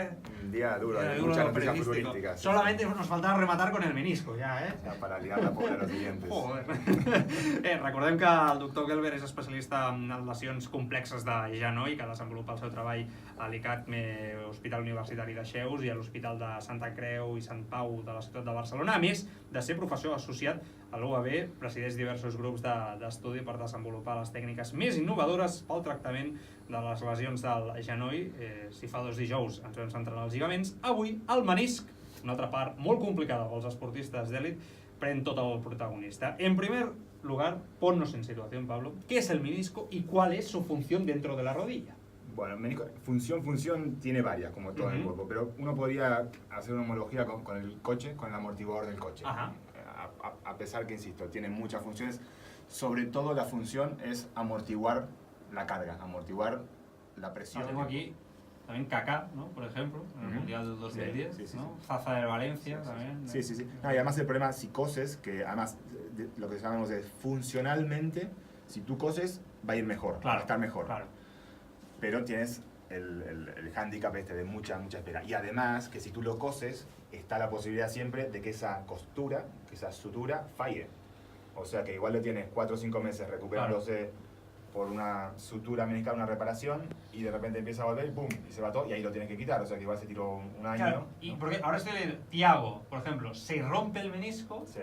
¿eh? Un día duro, Día hay duro muchas noticias periodístico. futurísticas. Solamente nos faltava rematar con el menisco, ja, eh? O sea, para liar la pobre a los siguientes. Joder. Recordem que el doctor Gelber és especialista en lesions complexes de genoll, que desenvolupa el seu treball a l'ICACME, Hospital Universitari de Xeus, i a l'Hospital de Santa Creu i Sant Pau de la ciutat de Barcelona. A més de ser professor associat a l'UAB, presideix diversos grups d'estudi per desenvolupar les tècniques més innovadores pel tractament de les lesions del genoll. Si fa 2 dijous ens vam centrar en els lligaments, avui el menisc, una altra part molt complicada pels esportistes d'èlit, pren tot el protagonista. En primer lugar, ponnos en situación, Pablo, ¿qué es el menisco y cuál es su función dentro de la rodilla? Bueno, el menisco, función tiene varias, como todo en el cuerpo, pero uno podría hacer una homología con el coche, con el amortiguador del coche. Ajá. A pesar que, insisto, tiene muchas funciones, sobre todo la función es amortiguar la carga, amortiguar la presión. Tengo aquí también Kaká, ¿no? Por ejemplo, en el Mundial del 2010, sí, ¿no? Zaza del Valencia también. Sí. No, y además el problema, si coses, que además lo que llamamos es funcionalmente, si tú coses, va a ir mejor, va a estar mejor. Claro. Pero tienes el hándicap de mucha espera. Y además, que si tú lo coses, está la posibilidad siempre de que esa costura, que esa sutura, falle. O sea que igual lo tienes 4 o 5 meses recuperándose por una sutura meniscal, una reparación, y de repente empieza a volver y ¡pum! Y se va todo, y ahí lo tienes que quitar. O sea que igual se tiró un año. Claro, y ¿no? porque ahora estoy leyendo, Thiago, por ejemplo, se rompe el menisco, Sí.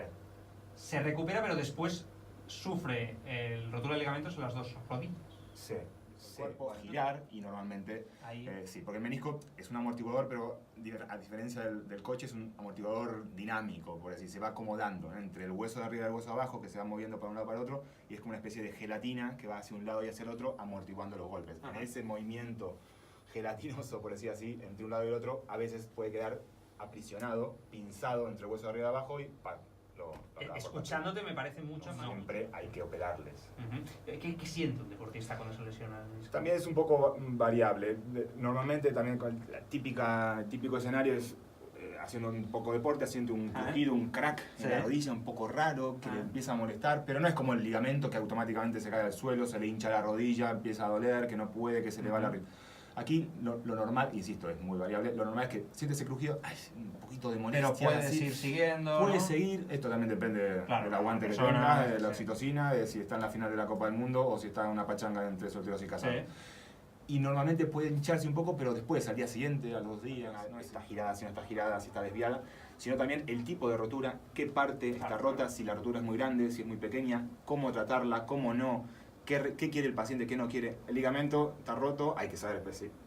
se recupera, pero después sufre el rotura de ligamentos en las 2 rodillas. Sí. Cuerpo a girar y normalmente sí, porque el menisco es un amortiguador, pero a diferencia del coche es un amortiguador dinámico, por así se va acomodando entre el hueso de arriba y el hueso de abajo, que se va moviendo para un lado para el otro, y es como una especie de gelatina que va hacia un lado y hacia el otro amortiguando los golpes. En ese movimiento gelatinoso, por decir así, entre un lado y el otro, a veces puede quedar aprisionado, pinzado entre el hueso de arriba y abajo y ¡pam! Escuchándote me parece mucho más. Siempre hay que operarles. ¿Qué siente un deportista cuando se lesiona el menisco? También es un poco variable. Normalmente también el típico escenario es haciendo un poco de deporte, haciendo un crujido, un crack en la rodilla un poco raro, que le empieza a molestar, pero no es como el ligamento que automáticamente se cae al suelo, se le hincha la rodilla, empieza a doler, que no puede, que se le va la... Aquí lo normal, insisto, es muy variable, lo normal es que siente ese crujido, un poquito de molestia. Pero puedes ir siguiendo. Puedes seguir, esto también depende del aguante que tengas, de la oxitocina, de si está en la final de la Copa del Mundo o si está en una pachanga entre solteros y casados. Y normalmente puede hincharse un poco, pero después, al día siguiente, a los 2 días, no está girada, si no está girada, si está desviada, sino también el tipo de rotura, qué parte está rota, si la rotura es muy grande, si es muy pequeña, cómo tratarla, cómo no. ¿Qué quiere el paciente, qué no quiere? El ligamento está roto, hay que saber,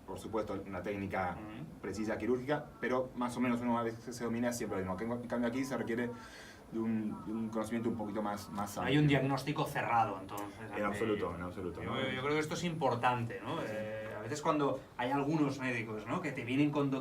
por supuesto, una técnica precisa quirúrgica, pero más o menos una vez que se domina siempre lo mismo. En cambio aquí se requiere de un conocimiento un poquito más amplio. Hay un diagnóstico cerrado, entonces. En absoluto. Yo creo que esto es importante, ¿no? A veces cuando hay algunos médicos, ¿no?, que te vienen con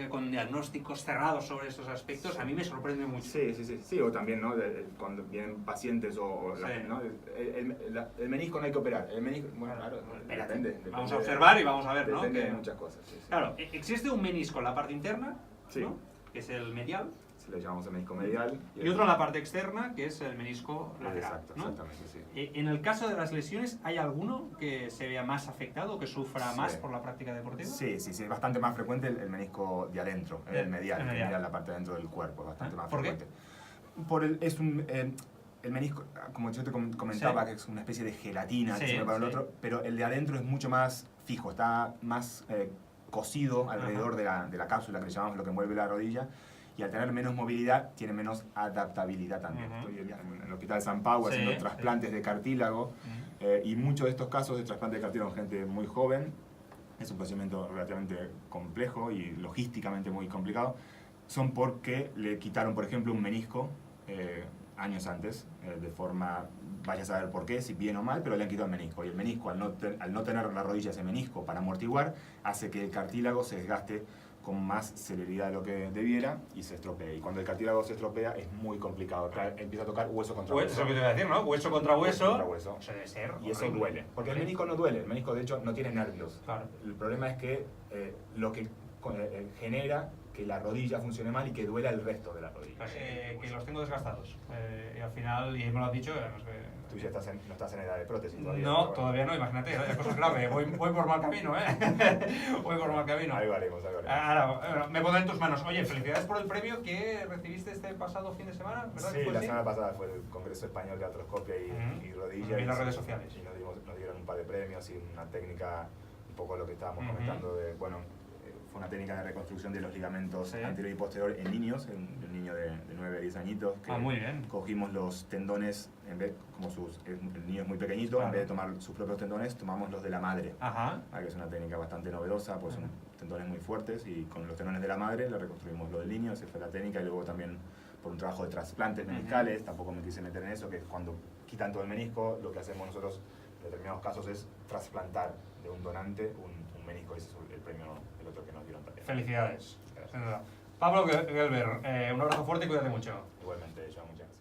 con diagnósticos cerrados sobre estos aspectos, a mí me sorprende mucho. Sí, o también, ¿no?, cuando vienen pacientes ¿no? El menisco no hay que operar. El menisco, bueno, claro, depende. Vamos a observar y vamos a ver, ¿no? Depende de muchas cosas. Sí. Claro, existe un menisco en la parte interna, ¿no?, que es el medial. Le llamamos el menisco medial. Y otro en la parte externa, que es el menisco lateral. Exacto, ¿no? Exactamente, sí. En el caso de las lesiones, ¿hay alguno que se vea más afectado o que sufra más por la práctica deportiva? Sí, es bastante más frecuente el menisco de adentro, el medial, la parte de adentro del cuerpo, bastante más frecuente. ¿Por qué? El menisco, como yo te comentaba, que es una especie de gelatina que se ve para el otro, pero el de adentro es mucho más fijo, está más cosido alrededor de la cápsula que le llamamos, lo que envuelve la rodilla. Y al tener menos movilidad, tiene menos adaptabilidad también. Estoy en el Hospital de San Pau haciendo trasplantes de cartílago y muchos de estos casos de trasplante de cartílago en gente muy joven, es un procedimiento relativamente complejo y logísticamente muy complicado, son porque le quitaron, por ejemplo, un menisco años antes, de forma, vaya a saber por qué, si bien o mal, pero le han quitado el menisco. Y el menisco, al no tener la rodilla ese menisco para amortiguar, hace que el cartílago se desgaste con más celeridad de lo que debiera y se estropea. Y cuando el cartílago se estropea es muy complicado. Empieza a tocar hueso contra hueso. Eso que te iba a decir, ¿no? Hueso contra hueso. Eso debe ser. Y eso duele. Porque el menisco no duele. El menisco, de hecho, no tiene nervios. Claro. El problema es que lo que genera que la rodilla funcione mal y que duela el resto de la rodilla. Que los tengo desgastados. Y al final, y me lo has dicho, tú ya no estás en edad de prótesis todavía. No, todavía no, imagínate, la cosa es grave. Voy por mal camino, Voy por mal camino. Ahí veremos. Ahora, me pondré en tus manos. Oye, felicidades por el premio que recibiste este pasado fin de semana, ¿verdad? Sí, la semana pasada fue el Congreso Español de Artroscopia y Rodilla. Y las redes sociales. Y nos dieron un par de premios y una técnica, un poco lo que estábamos comentando de, bueno, fue una técnica de reconstrucción de los ligamentos anterior y posterior en niños, en un niño de 9 a 10 añitos. Que muy bien. Cogimos los tendones, en vez, como el niño es muy pequeñito, claro, en vez de tomar sus propios tendones, tomamos los de la madre. Ajá. Que es una técnica bastante novedosa, pues son tendones muy fuertes y con los tendones de la madre le reconstruimos lo del niño, esa fue la técnica. Y luego también por un trabajo de trasplantes meniscales, tampoco me quise meter en eso, que cuando quitan todo el menisco, lo que hacemos nosotros en determinados casos es trasplantar de un donante un menisco. Ese es el premio, el otro que nos dieron también. Felicidades. Gracias. Pablo Gelber, un abrazo fuerte y cuídate mucho. Igualmente, ya muchas gracias.